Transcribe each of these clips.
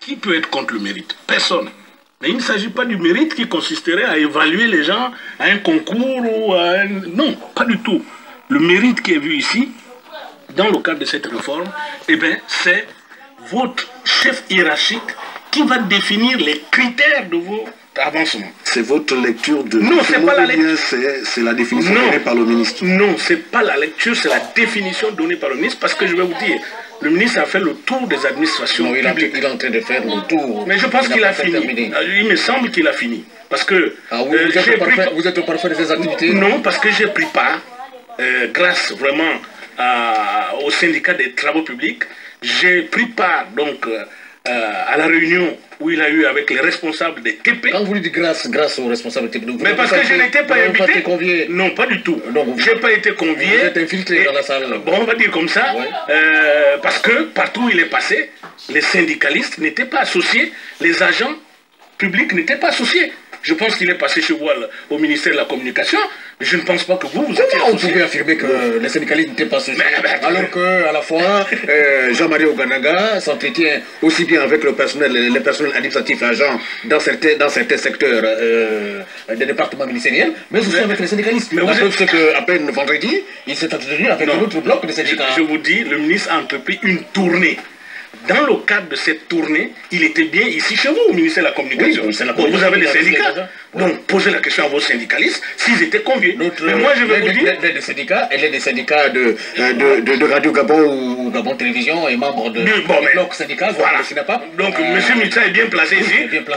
Qui peut être contre le mérite? Personne. Mais il ne s'agit pas du mérite qui consisterait à évaluer les gens à un concours ou à un... Non, pas du tout. Le mérite qui est vu ici, dans le cadre de cette réforme, eh bien, c'est votre chef hiérarchique qui va définir les critères de vos avancements. C'est votre lecture de... Non, c'est pas la lecture. C'est la définition donnée par le ministre. Non, c'est pas la lecture, c'est la définition donnée par le ministre, parce que je vais vous dire, le ministre a fait le tour des administrations publiques. Il est en train de faire le tour. Mais je pense qu'il a fini. Il me semble qu'il a fini. Parce que... vous êtes au parfait de ces activités? Non, parce que j'ai pris part, grâce vraiment au syndicat des travaux publics, j'ai pris part donc à la réunion où il a eu avec les responsables des TP. Quand vous dites grâce aux responsables des TP, mais parce que je n'étais pas invité. Convié. Non, pas du tout. Je n'ai pas été convié. Vous êtes infiltré dans la salle. Bon, on va dire comme ça. Ouais. Parce que partout où il est passé, les syndicalistes n'étaient pas associés, les agents publics n'étaient pas associés. Je pense qu'il est passé chez vous au ministère de la Communication. Mais je ne pense pas que vous étiez associé. Vous pouvez affirmer que les syndicalistes n'étaient pas associés, alors qu'à la fois, Jean-Marie Oganaga s'entretient aussi bien avec le personnel administratif agent dans certains secteurs des départements ministériels, mais aussi avec les syndicalistes. Mais la preuve, c'est qu'à peine vendredi, il s'est entretenu avec un autre bloc de syndicats. Je vous dis, le ministre a entrepris une tournée. Dans le cadre de cette tournée, il était bien ici chez vous, au ministère de la Communication. Oui, vous avez les syndicats. Donc, posez la question à vos syndicalistes s'ils étaient conviés. Mais moi, je vais vous dire... L'aide des syndicats de Radio Gabon ou Gabon Télévision et membre de bloc syndical. Voilà. Donc, M. Mitsa est bien placé ici pour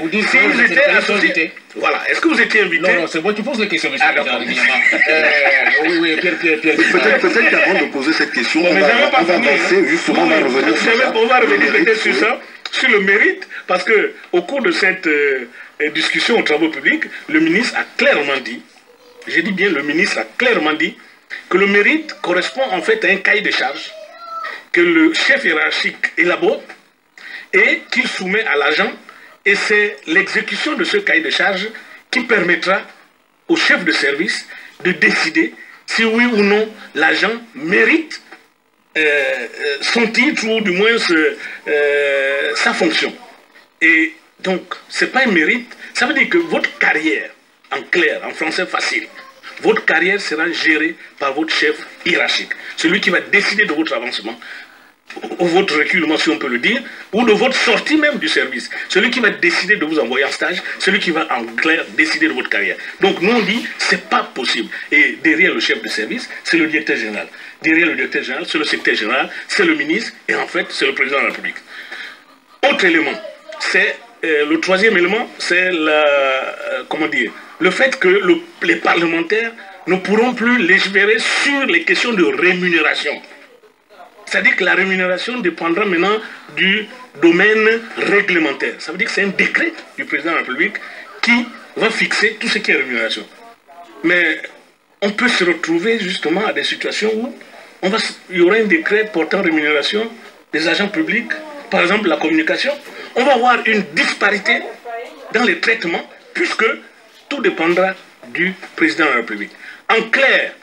dire s'ils étaient associés. Voilà. Est-ce que vous étiez invité? Non, c'est moi qui pose les questions, M. Oui, Pierre. Peut-être qu'avant de poser cette question, on va avancer, justement, on va revenir sur ça. On va revenir peut-être sur ça, sur le mérite, parce qu'au cours de cette discussion aux travaux publics, le ministre a clairement dit, j'ai dit bien le ministre a clairement dit, que le mérite correspond en fait à un cahier de charges que le chef hiérarchique élabore et qu'il soumet à l'agent, et c'est l'exécution de ce cahier de charges qui permettra au chef de service de décider si oui ou non l'agent mérite son titre ou du moins sa fonction. Et donc, ce n'est pas un mérite. Ça veut dire que votre carrière, en clair, en français facile, votre carrière sera gérée par votre chef hiérarchique. Celui qui va décider de votre avancement, ou votre reculement, si on peut le dire, ou de votre sortie même du service. Celui qui va décider de vous envoyer en stage, celui qui va en clair décider de votre carrière. Donc nous on dit, c'est pas possible. Et derrière le chef de service, c'est le directeur général. Derrière le directeur général, c'est le secrétaire général, c'est le ministre, et en fait, c'est le président de la République. Autre élément, c'est le troisième élément, c'est le fait que les parlementaires ne pourront plus légiférer sur les questions de rémunération. C'est-à-dire que la rémunération dépendra maintenant du domaine réglementaire. Ça veut dire que c'est un décret du président de la République qui va fixer tout ce qui est rémunération. Mais on peut se retrouver justement à des situations où il y aura un décret portant rémunération des agents publics, par exemple la communication. On va avoir une disparité dans les traitements puisque tout dépendra du président de la République. En clair,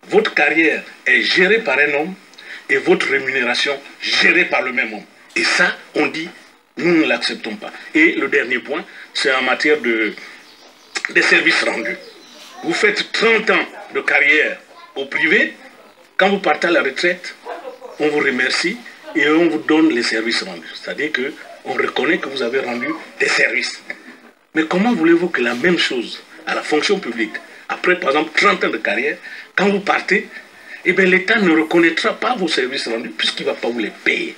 votre carrière est gérée par un homme et votre rémunération gérée par le même homme. Et ça, on dit, nous ne l'acceptons pas. Et le dernier point, c'est en matière des services rendus. Vous faites 30 ans de carrière au privé, quand vous partez à la retraite, on vous remercie et on vous donne les services rendus. C'est-à-dire qu'on reconnaît que vous avez rendu des services. Mais comment voulez-vous que la même chose à la fonction publique, après par exemple 30 ans de carrière, quand vous partez, eh bien, l'État ne reconnaîtra pas vos services rendus puisqu'il ne va pas vous les payer.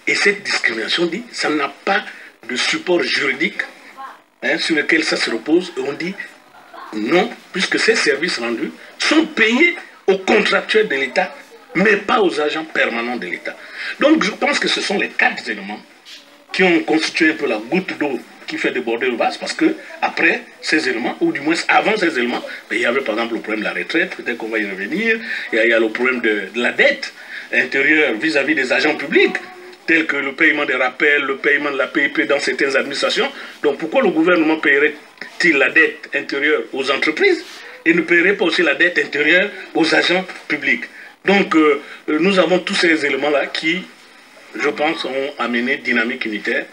Et cette discrimination dit, ça n'a pas de support juridique sur lequel ça se repose. Et on dit non, puisque ces services rendus sont payés aux contractuels de l'État, mais pas aux agents permanents de l'État. Donc je pense que ce sont les 4 éléments qui ont constitué un peu la goutte d'eau qui fait déborder le vase, parce que après ces éléments, ou du moins avant ces éléments, il y avait par exemple le problème de la retraite, peut-être qu'on va y revenir, il y a le problème de la dette intérieure vis-à-vis des agents publics, tels que le paiement des rappels, le paiement de la PIP dans certaines administrations. Donc pourquoi le gouvernement paierait-il la dette intérieure aux entreprises et ne paierait pas aussi la dette intérieure aux agents publics? Donc nous avons tous ces éléments-là qui je pense, ont amené Dynamique Unitaire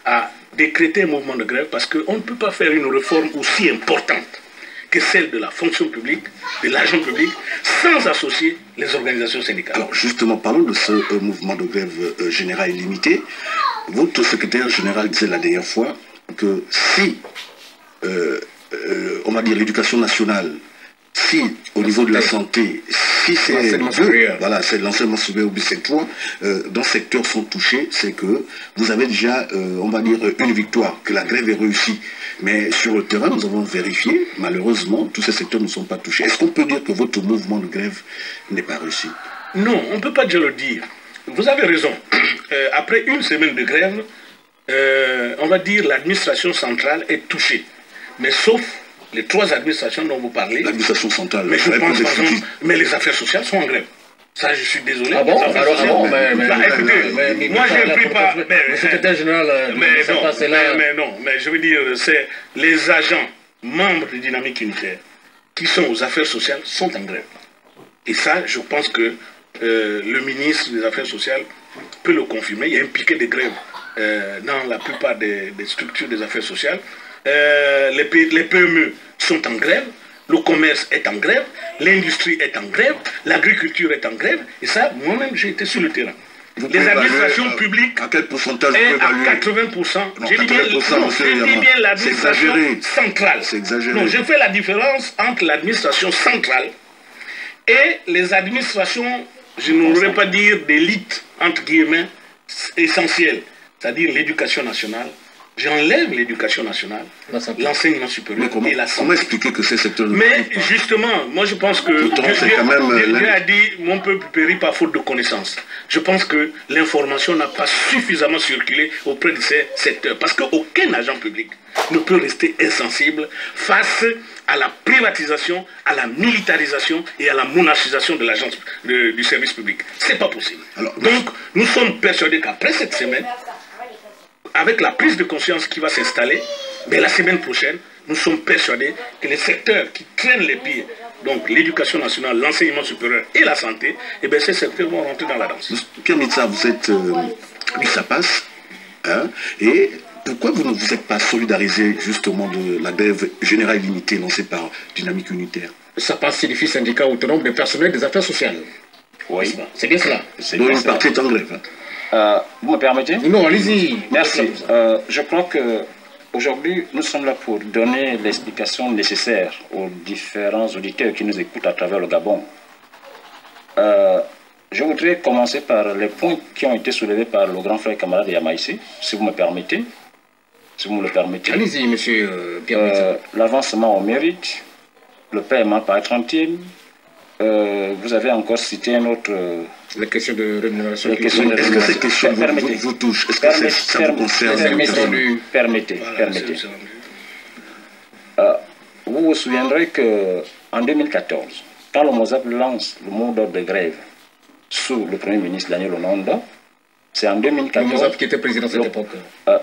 à décréter un mouvement de grève parce qu'on ne peut pas faire une réforme aussi importante que celle de la fonction publique, de l'argent public, sans associer les organisations syndicales. Alors justement, parlons de ce mouvement de grève général illimité. Votre secrétaire général disait la dernière fois que si, on va dire, l'éducation nationale, si au niveau de la santé, si c'est voilà, c'est l'enseignement supérieur ou c'est toi, dans ce secteur sont touchés, c'est que vous avez déjà, on va dire, une victoire, que la grève est réussie. Mais sur le terrain, nous avons vérifié, malheureusement, tous ces secteurs ne sont pas touchés. Est-ce qu'on peut dire que votre mouvement de grève n'est pas réussi? Non, on ne peut pas déjà le dire. Vous avez raison. Après une semaine de grève, on va dire l'administration centrale est touchée. Mais sauf les 3 administrations dont vous parlez. L'administration centrale. Mais je pense, par exemple, mais les affaires sociales sont en grève. Ça, je suis désolé. Ah bon? Alors, écoutez, moi, je ne prie pas. Le secrétaire général, mais non, mais je veux dire, c'est les agents membres de Dynamique Unitaire qui sont aux affaires sociales sont en grève. Et ça, je pense que le ministre des Affaires sociales peut le confirmer. Il y a un piquet de grève dans la plupart des structures des affaires sociales. Les PME sont en grève, le commerce est en grève, l'industrie est en grève, l'agriculture est en grève, et ça, moi-même, j'ai été sur le terrain. Les administrations publiques, à quel pourcentage est à 80%. J'ai dit bien l'administration centrale. C'est exagéré. Non, je fais la différence entre l'administration centrale et les administrations, je n'aurais pas dire d'élite, entre guillemets, essentielles, c'est-à-dire l'éducation nationale. J'enlève l'éducation nationale, l'enseignement supérieur et la santé. Comment expliquer que ces secteurs... Mais justement, moi je pense que Dieu a dit « Mon peuple périt par faute de connaissance ». Je pense que l'information n'a pas suffisamment circulé auprès de ces secteurs. Parce qu'aucun agent public ne peut rester insensible face à la privatisation, à la militarisation et à la monarchisation de l'agence du service public. Ce n'est pas possible. Donc, nous sommes persuadés qu'après cette semaine, avec la prise de conscience qui va s'installer, mais la semaine prochaine, nous sommes persuadés que les secteurs qui traînent les pieds, donc l'éducation nationale, l'enseignement supérieur et la santé, eh bien ces secteurs vont rentrer dans la danse. Pierre Mitsa, vous êtes ça passe, hein, et pourquoi vous ne vous êtes pas solidarisé justement de la grève générale limitée lancée par Dynamique Unitaire? Ça passe, signifie syndicat autonome des personnels des affaires sociales. Oui. C'est bien cela. Donc une partie est en grève. Hein. Vous me permettez? Non, allez-y. Merci. Je crois que aujourd'hui, nous sommes là pour donner l'explication nécessaire aux différents auditeurs qui nous écoutent à travers le Gabon. Je voudrais commencer par les points qui ont été soulevés par le grand frère camarade Yamaïsi, si vous me permettez. Si vous me le permettez. Allez-y, monsieur Pierre. L'avancement au mérite, le paiement par 30e. Vous avez encore cité un autre... La question de rémunération. Est-ce que ces questions vous touchent? Est-ce que ça vous concerne? Permettez. Vous vous souviendrez qu'en 2014, quand le MOSAP lance le mot d'ordre de grève sous le Premier ministre Daniel Onondo, c'est en 2014... Le MOSAP qui était président à cette époque.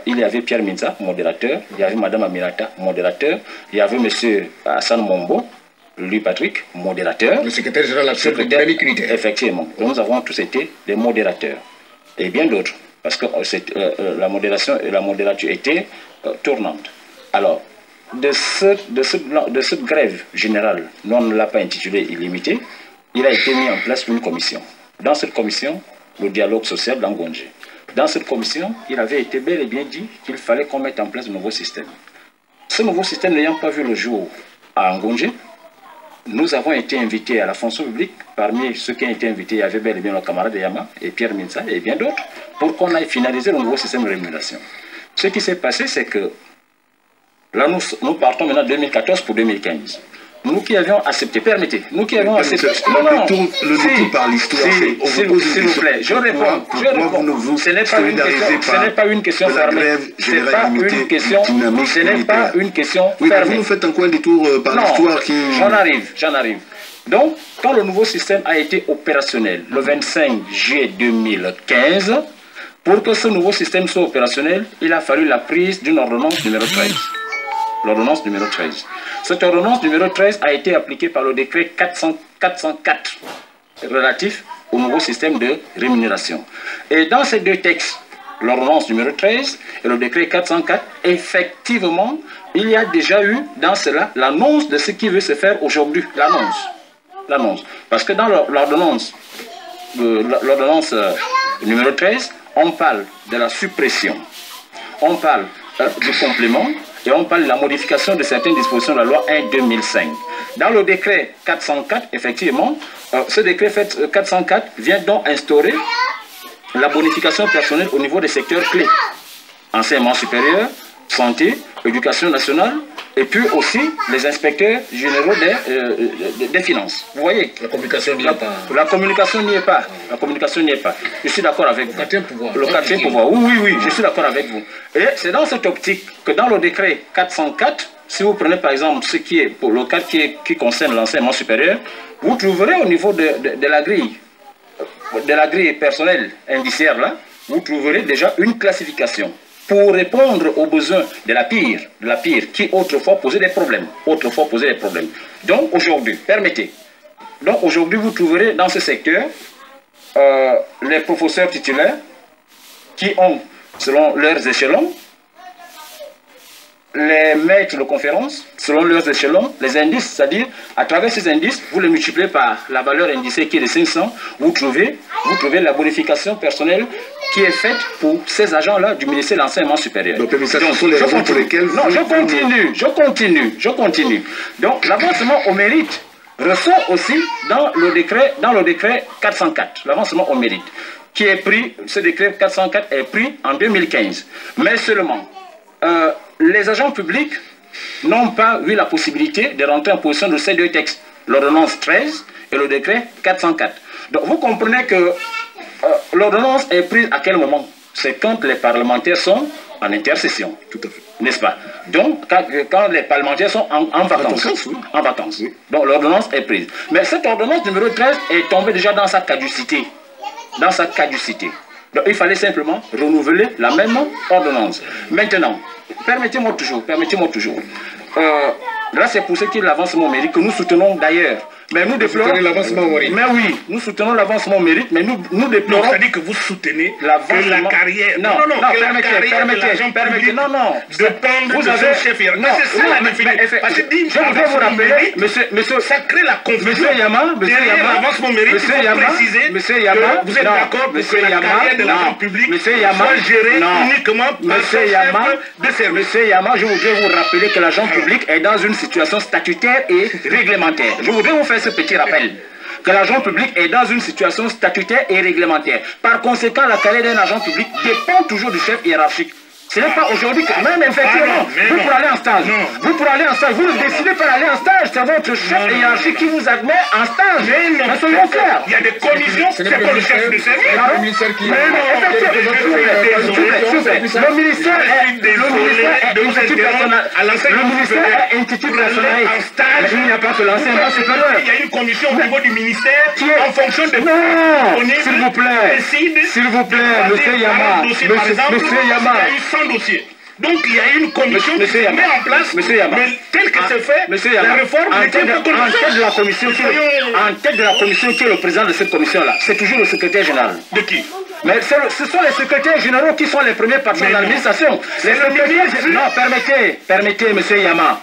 Il y avait Pierre Mitsa, modérateur, il y avait Madame Aminata, modérateur, il y avait Monsieur Hassan Mombo, lui Patrick, modérateur. Le secrétaire général de Dynamique Unitaire. Effectivement. Nous avons tous été des modérateurs. Et bien d'autres. Parce que la modération et la modérature étaient tournantes. Alors, de cette grève générale, nous on ne l'a pas intitulée illimitée, il a été mis en place une commission. Dans cette commission, le dialogue social d'Angongé. Dans cette commission, il avait été bel et bien dit qu'il fallait qu'on mette en place un nouveau système. Ce nouveau système n'ayant pas vu le jour à Angongé, nous avons été invités à la fonction publique. Parmi ceux qui ont été invités, il y avait bel et bien le camarade Yama et Pierre Mitsa et bien d'autres, pour qu'on aille finaliser le nouveau système de rémunération. Ce qui s'est passé, c'est que là, nous partons maintenant de 2014 pour 2015. Nous qui avions accepté, permettez, nous qui avions accepté... Le détour par l'histoire, s'il vous plaît, je réponds. Ce n'est pas une question fermée. Ce n'est pas une question fermée. Vous nous faites encore un détour par l'histoire qui... J'en arrive. Donc, quand le nouveau système a été opérationnel, le 25 juillet 2015, pour que ce nouveau système soit opérationnel, il a fallu la prise d'une ordonnance numéro 13. L'ordonnance numéro 13. Cette ordonnance numéro 13 a été appliquée par le décret 404 relatif au nouveau système de rémunération. Et dans ces deux textes, l'ordonnance numéro 13 et le décret 404, effectivement, il y a déjà eu dans cela l'annonce de ce qui veut se faire aujourd'hui. L'annonce. Parce que dans l'ordonnance numéro 13, on parle de la suppression, on parle du complément et on parle de la modification de certaines dispositions de la loi 1/2005. Dans le décret 404, effectivement, ce décret 404 vient donc instaurer la bonification personnelle au niveau des secteurs clés. Enseignement supérieur, santé, éducation nationale, et puis aussi les inspecteurs généraux des finances. Vous voyez, la communication n'y est pas. La communication n'y est pas. La communication n'y est pas. Je suis d'accord avec vous. Le quatrième pouvoir. Le quatrième pouvoir. Oui, je suis d'accord avec vous. Et c'est dans cette optique que dans le décret 404, si vous prenez par exemple ce qui est pour le cadre qui concerne l'enseignement supérieur, vous trouverez au niveau de la grille personnelle indiciaire là, vous trouverez déjà une classification pour répondre aux besoins de la PIR qui autrefois posait des problèmes. Donc aujourd'hui, permettez. Donc aujourd'hui, vous trouverez dans ce secteur les professeurs titulaires qui ont, selon leurs échelons, les maîtres de conférence, selon leurs échelons, les indices, c'est-à-dire, à travers ces indices, vous les multipliez par la valeur indicée qui est de 500, vous trouvez la bonification personnelle qui est faite pour ces agents-là du ministère de l'Enseignement supérieur. Donc, ce sont les raisons pour lesquelles... Non, je continue. Donc, l'avancement au mérite ressort aussi dans le décret 404, l'avancement au mérite, qui est pris, ce décret 404 est pris en 2015. Mais seulement, les agents publics n'ont pas eu la possibilité de rentrer en position de ces deux textes, l'ordonnance 13 et le décret 404. Donc vous comprenez que l'ordonnance est prise à quel moment? C'est quand les parlementaires sont en intercession. Tout à fait. N'est-ce pas? Donc quand les parlementaires sont en vacances. En vacances. Oui. Donc l'ordonnance est prise. Mais cette ordonnance numéro 13 est tombée déjà dans sa caducité. Donc il fallait simplement renouveler la même ordonnance. Maintenant, permettez-moi toujours. Là, c'est pour ce qui est de l'avancement au mérite que nous soutenons d'ailleurs. Mais nous déplorons l'avancement au mérite. Mais oui, nous soutenons l'avancement au mérite, mais nous déplorons. Non, ça dit que vous soutenez que la carrière. Non, permettez. Non. Dépendre de son chef hiérarchique. C'est ça la définition. Parce que je voudrais vous rappeler, monsieur, ça crée la confusion. Monsieur Yama, l'avancement au mérite, il faut préciser que vous êtes d'accord pour que la carrière de l'agent public soit gérée uniquement par son chef de service. Monsieur Yama, je voudrais vous rappeler que l'agent public est dans une situation statutaire et réglementaire. Je voudrais vous faire ce petit rappel. Que l'agent public est dans une situation statutaire et réglementaire. Par conséquent, la carrière d'un agent public dépend toujours du chef hiérarchique. Ce n'est pas aujourd'hui que même effectivement, vous pour aller en stage, vous décidez pas d'aller en stage, c'est votre chef hiérarchique qui vous admet en stage. Mais soyons clairs. Il y a des commissions, c'est pas le chef de service. Le ministère est institut national. Il n'y a pas que l'enseignement supérieur. Il y a une commission au niveau du ministère qui en fonction de s'il vous plaît, monsieur Yama, dossier. Donc il y a une commission qui se met en place, mais tel que c'est fait, la réforme en tête de la commission qui est le président de cette commission-là, c'est toujours le secrétaire général. De qui? Mais ce sont les secrétaires généraux qui sont les premiers patrons de l'administration. Non, permettez, monsieur Yama.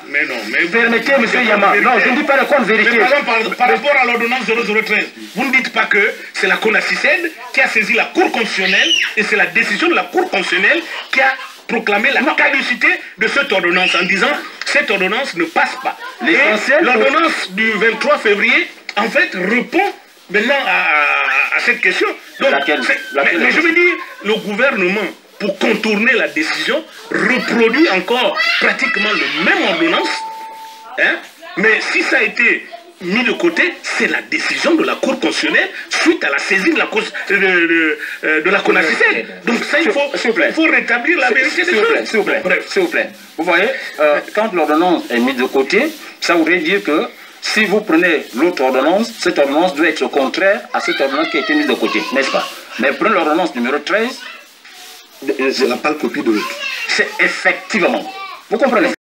Permettez, monsieur Yama. Non, je ne dis pas le compte vérité. Par rapport à l'ordonnance 0013, vous ne dites pas que c'est la CONACYCED qui a saisi la Cour constitutionnelle et c'est la décision de la Cour constitutionnelle qui a proclamer la caducité de cette ordonnance en disant cette ordonnance ne passe pas. L'ordonnance du 23 février, en fait, répond maintenant à cette question. Donc, mais je veux dire, le gouvernement, pour contourner la décision, reproduit encore pratiquement le même ordonnance. Hein? Mais si ça a été mis de côté, c'est la décision de la Cour constitutionnelle suite à la saisie de la CONACYCED. Donc ça, il faut rétablir la vérité des choses. S'il vous plaît. Vous voyez, quand l'ordonnance est mise de côté, ça voudrait dire que si vous prenez l'autre ordonnance, cette ordonnance doit être contraire à cette ordonnance qui a été mise de côté, n'est-ce pas? Mais prenez l'ordonnance numéro 13. C'est la pâle copie de l'autre. C'est effectivement. Vous comprenez?